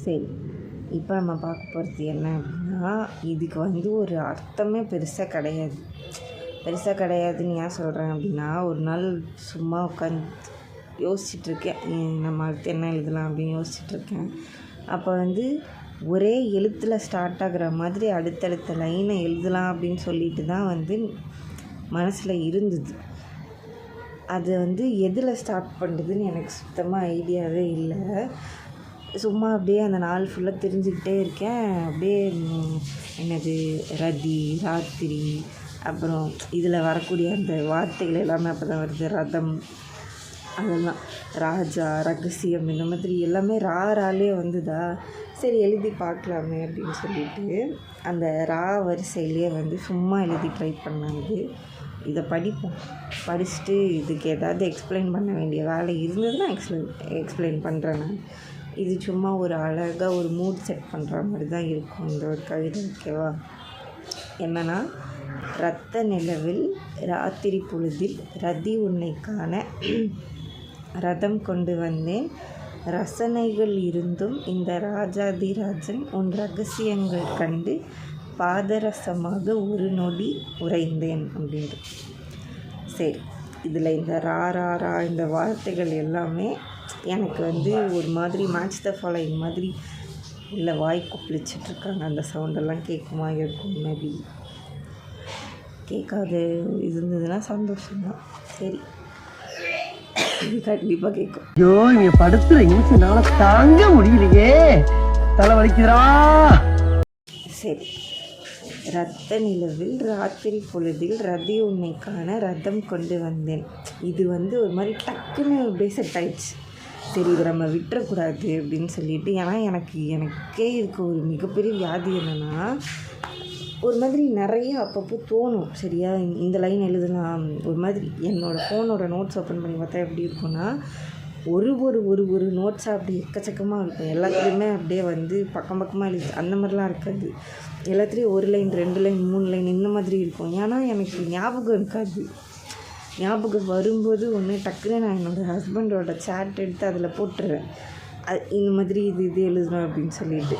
சரி, இப்போ நம்ம பார்க்க போகிறது என்ன அப்படின்னா, இதுக்கு ஒரு அர்த்தமே பெருசாக கிடையாதுன்னு ஏன் சொல்கிறேன் அப்படின்னா, ஒரு நாள் சும்மா உட்காந்து யோசிச்சுட்ருக்கேன், நம்ம அடுத்து என்ன எழுதலாம் அப்படின்னு யோசிச்சுட்ருக்கேன். அப்போ ஒரே எழுத்தில் ஸ்டார்ட் ஆகிற மாதிரி அடுத்தடுத்த லைனை எழுதலாம் அப்படின்னு சொல்லிட்டு தான் மனசில் இருந்தது. அது எதில் ஸ்டார்ட் பண்ணுறதுன்னு எனக்கு சுத்தமாக ஐடியாவே இல்லை. சும்மா அப்படியே அந்த நாள் ஃபுல்லாக தெரிஞ்சுக்கிட்டே இருக்கேன். அப்படியே என்னது ரதி, ராத்திரி, அப்புறம் இதில் வரக்கூடிய அந்த வார்த்தைகள் எல்லாமே அப்போ தான் வருது. ரதம், அதெல்லாம் ராஜா, ரகசியம், இந்த மாதிரி எல்லாமே ராலே வந்துதா. சரி எழுதி பார்க்கலாமே அப்படின்னு சொல்லிட்டு அந்த ரா வரிசையிலே சும்மா எழுதி ட்ரை பண்ணாங்க. இதை படிச்சுட்டு இதுக்கு ஏதாவது எக்ஸ்பிளைன் பண்ண வேண்டிய வேலை இருந்ததுன்னா எக்ஸ்பிளைன் பண்ணுறேன் நான். இது சும்மா ஒரு அழகாக ஒரு மூட் செட் பண்ணுற மாதிரி தான் இருக்கும் இந்த ஒரு கவிதை. ஓகேவா? என்னென்னா, இரத்த நிலவில் ராத்திரி பொழுதில் ரதி உன்னை காண ரதம் கொண்டு வந்தேன், ரசனைகள் இருந்தும் இந்த ராஜாதிராஜன் உன் ரகசியங்கள் கண்டு பாதரசமாக ஒரு நொடி உறைந்தேன் அப்படின்ட்டு. சரி, இதில் இந்த ரா இந்த வார்த்தைகள் எல்லாமே எனக்கு ஒரு மாதிரி மேட்ச் த ஃபாலோயிங் மாதிரி இல்லை, வாய் கொப்பளிச்சிட்ருக்காங்க. அந்த சவுண்டெல்லாம் கேட்குமா? இருக்கும், மேபி கேட்காது இருந்ததுன்னா சந்தோஷம்தான். சரி, கண்டிப்பாக கேட்கும். ஐயோ, இங்கே படுத்துற நிமிஷம்னால தாங்க முடியலையே, தலை வலிக்குதுடா. சரி, இரத்த நிலவில் ராத்திரி பொழுதில் ரதி உன்னை காண ரதம் கொண்டு வந்தேன். இது ஒரு மாதிரி டக்குன்னு அப்படியே செட் ஆயிடுச்சு. சரி, இதை நம்ம விட்டுறக்கூடாது அப்படின்னு சொல்லிட்டு. ஏன்னா எனக்கே இருக்க ஒரு மிகப்பெரிய வியாதி என்னென்னா, ஒரு மாதிரி நிறைய அப்பப்போ தோணும். சரியா, இந்த லைன் எழுதலாம். ஒரு மாதிரி என்னோடய ஃபோனோட நோட்ஸ் ஓப்பன் பண்ணி பார்த்தா எப்படி இருக்குன்னா, ஒரு ஒரு ஒரு ஒரு நோட்ஸாக அப்படி எக்கச்சக்கமாக இருக்கும். எல்லாத்துலேயுமே அப்படியே பக்கம் பக்கமாக எழுதி அந்த மாதிரிலாம் இருக்காது. எல்லாத்துலேயும் 1 லைன் 2 லைன் 3 லைன் இந்த மாதிரி இருக்கும். ஏன்னா எனக்கு ஞாபகம் இருக்காது. ஞாபகம் வரும்போது ஒன்று டக்குன்னு நான் என்னோடய ஹஸ்பண்டோட சேட் எடுத்து அதில் போட்டுருவேன். இந்த மாதிரி இது எழுதணும் அப்படின்னு சொல்லிட்டு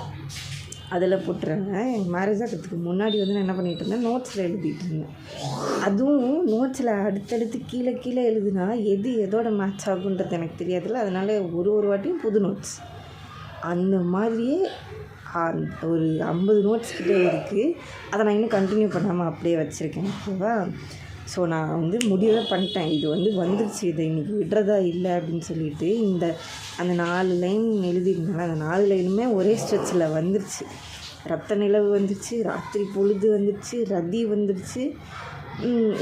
அதில் போட்டுருவேங்க. எங்கள் மேரேஜ் ஆகிறதுக்கு முன்னாடி நான் என்ன பண்ணிகிட்டு இருந்தேன், நோட்ஸில் எழுதிட்டு இருந்தேன். அதுவும் நோட்ஸில் அடுத்தடுத்து கீழே எழுதுனா எது எதோட மேட்ச் ஆகுன்றது எனக்கு தெரியாதுல்ல. அதனால் ஒரு வாட்டியும் புது நோட்ஸ் அந்த மாதிரியே ஒரு 50 நோட்ஸ் கிட்டே இருக்குது. அதை நான் இன்னும் கண்டினியூ பண்ணாமல் அப்படியே வச்சுருக்கேன். ஓகேவா? ஸோ நான் முடிவே பண்ணிட்டேன். இது வந்துருச்சு, இதை இன்றைக்கி விடுறதா இல்லை அப்படின்னு சொல்லிட்டு அந்த 4 லைன் எழுதிருந்தால அந்த 4 லைனுமே ஒரே ஸ்ட்ரெச்சில் வந்துருச்சு. ரத்த நிலவு வந்துருச்சு, ராத்திரி பொழுது வந்துருச்சு, ரதி வந்துருச்சு,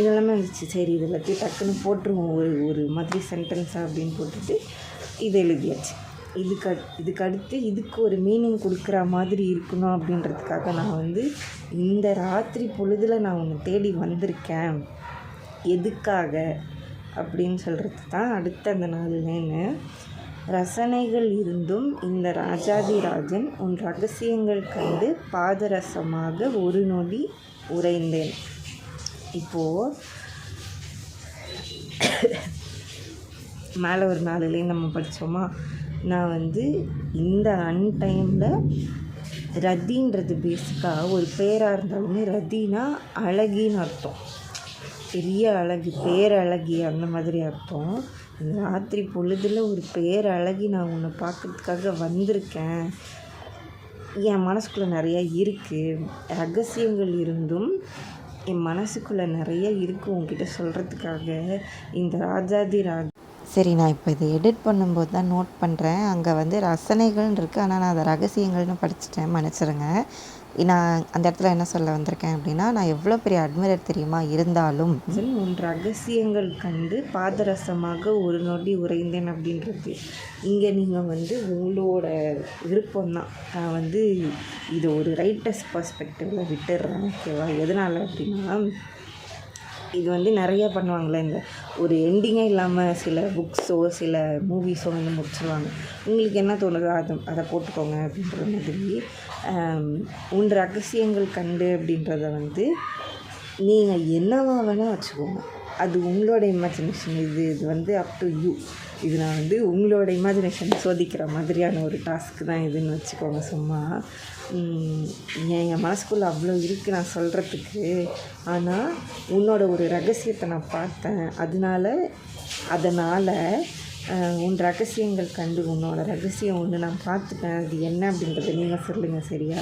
இதெல்லாமே வந்துருச்சு. சரி, இது எல்லாத்தையும் டக்குன்னு போட்டுருவோம் ஒரு மாதிரி சென்டென்ஸாக அப்படின்னு போட்டுட்டு இதை எழுதியாச்சு. இதுக்கு அடுத்து இதுக்கு ஒரு மீனிங் கொடுக்குற மாதிரி இருக்கணும் அப்படின்றதுக்காக நான் இந்த ராத்திரி பொழுதில் நான் உன்னை தேடி வந்திருக்கேன், எதுக்காக அப்படின்னு சொல்கிறது தான் அடுத்த அந்த 4 லைனு. ரசனைகள் இருந்தும் இந்த ராஜாதிராஜன் உன் ரகசியங்கள் கண்டு பாதரசமாக ஒரு நொடி உறைந்தேன். இப்போது மேலே ஒரு 4 லைன் நம்ம படித்தோமா. நான் இந்த அன்டைமில் ரதின்றது பேசிக்காக ஒரு பேராக இருந்தாலுமே ரதினா அழகின்னு அர்த்தம், பெரிய அழகு, பேரழகி அந்த மாதிரி அர்த்தம். இந்த ராத்திரி பொழுதில் ஒரு பேரழகி நான் உன்னை பார்க்குறதுக்காக வந்திருக்கேன். என் மனசுக்குள்ளே நிறையா இருக்குது, ரகசியங்கள் இருந்தும் என் மனசுக்குள்ளே நிறைய இருக்குது உன்கிட்ட சொல்கிறதுக்காக இந்த ராஜாதிராஜ். சரி, நான் இப்போ இதை எடிட் பண்ணும்போது தான் நோட் பண்ணுறேன், அங்கே ரசனைகள்னு இருக்குது, ஆனால் நான் அதை ரகசியங்கள்னு படிச்சுட்டேன், மன்னிச்சிருங்க. நான் அந்த இடத்துல என்ன சொல்ல வந்திருக்கேன் அப்படின்னா, நான் எவ்வளோ பெரிய அட்மைரர் தெரியுமா, இருந்தாலும் உன் ரகசியங்கள் கண்டு பாதரசமாக ஒரு நொடி உறைந்தேன் அப்படின்றது இங்கே நீங்கள் உங்களோட விருப்பம்தான். நான் இது ஒரு ரைட்டர்ஸ் பர்ஸ்பெக்டிவில் விட்டுடுறேன். ஓகேவா? எதனால் அப்படின்னா, இது நிறையா பண்ணுவாங்களே, இந்த ஒரு எண்டிங்கே இல்லாமல் சில புக்ஸோ சில மூவிஸோ முடிச்சிடுவாங்க. உங்களுக்கு என்ன தோணுதோ அதை போட்டுக்கோங்க அப்படின்ற மாதிரி. உன் ரகசியங்கள் கண்டு அப்படின்றத நீங்கள் என்னவா வேணால் வச்சுக்கோங்க. அது உங்களோட இமேஜினேஷன். இது வந்து அப் டு யூ. இது நான் வந்து உங்களோட இமேஜினேஷன் சோதிக்கிற மாதிரியான ஒரு டாஸ்க்கு தான் இதுன்னு வச்சுக்கோங்க. சும்மா என் மனசுக்குள்ளே அவ்வளோ இருக்குது நான் சொல்கிறதுக்கு. ஆனால் உன்னோட ஒரு ரகசியத்தை நான் பார்த்தேன். அதனால் உன் ரகசியங்கள் கண்டு உன்னோட ரகசியம் ஒன்று நான் பார்த்துட்டேன். அது என்ன அப்படின்றத நீங்கள் சொல்லுங்கள் சரியா?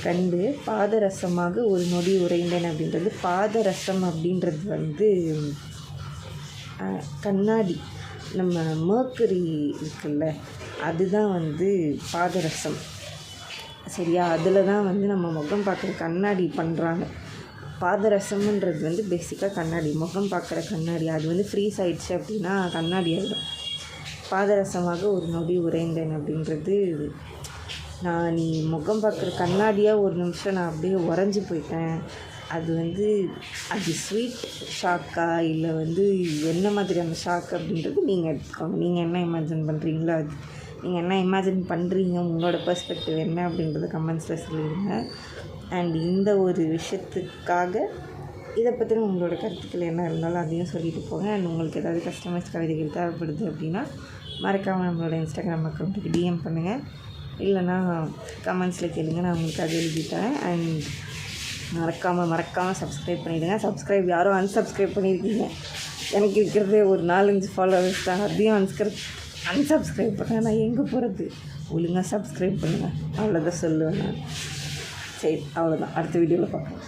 கண்டு பாதரசமாக ஒரு நொடி உறைந்தேன் அப்படின்றது. பாதரசம் அப்படின்றது வந்து கண்ணாடி, நம்ம மேர்க்கரி இருக்குல்ல, அதுதான் வந்து பாதரசம் சரியா? அதில் தான் வந்து நம்ம முகம் பார்க்குற கண்ணாடி பண்ணுறாங்க. பாதரசம்ன்றது வந்து பேசிக்காக கண்ணாடி, முகம் பார்க்குற கண்ணாடி. அது வந்து ஃப்ரீஸ் ஆயிடுச்சு அப்படின்னா கண்ணாடி ஆகிடும். பாதரசமாக ஒரு நொடி உறைந்தேன் அப்படின்றது, நீ முகம் பார்க்குற கண்ணாடியாக ஒரு நிமிஷம் நான் அப்படியே உறைஞ்சி போயிட்டேன். அது வந்து அது ஸ்வீட் ஷாக்கா இல்லை வந்து என்ன மாதிரியான ஷாக் அப்படின்றது நீங்கள் எடுத்துக்கோங்க. நீங்கள் என்ன இமேஜின் பண்ணுறீங்களோ அது நீங்கள் என்ன இமேஜின் பண்ணுறீங்க, உங்களோட பெர்ஸ்பெக்டிவ் என்ன அப்படின்றத கமெண்ட்ஸில் சொல்லிடுங்க. அண்ட் இந்த ஒரு விஷயத்துக்காக இதை பற்றின உங்களோட கருத்துக்கள் என்ன இருந்தாலும் அதையும் சொல்லிட்டு போங்க. அண்ட் உங்களுக்கு ஏதாவது கஸ்டமைஸ் கவிதைகள் தேவைப்படுது அப்படின்னா மறக்காமல் நம்மளோட இன்ஸ்டாகிராம் அக்கௌண்ட்டுக்கு டிஎம் பண்ணுங்கள். இல்லைனா கமெண்ட்ஸில் கேளுங்க, நான் உங்களுக்கு அதை எழுதிட்டேன். அண்ட் மறக்காமல் சப்ஸ்கிரைப் பண்ணிவிடுங்க. சப்ஸ்கிரைப் யாரும் அன்சப்ஸ்கிரைப் பண்ணியிருக்கீங்க. எனக்கு இருக்கிறதே ஒரு 4-5 ஃபாலோவர்ஸ் தான். அதையும் அன்சப்ஸ்கிரைப் பண்ணேன். நான் எங்கே போகிறது? ஒழுங்காக சப்ஸ்கிரைப் பண்ணுங்கள், அவ்வளோதான் சொல்லுவேன் நான். சரி, அவ்வளோதான். அடுத்த வீடியோவில் பார்க்கலாம்.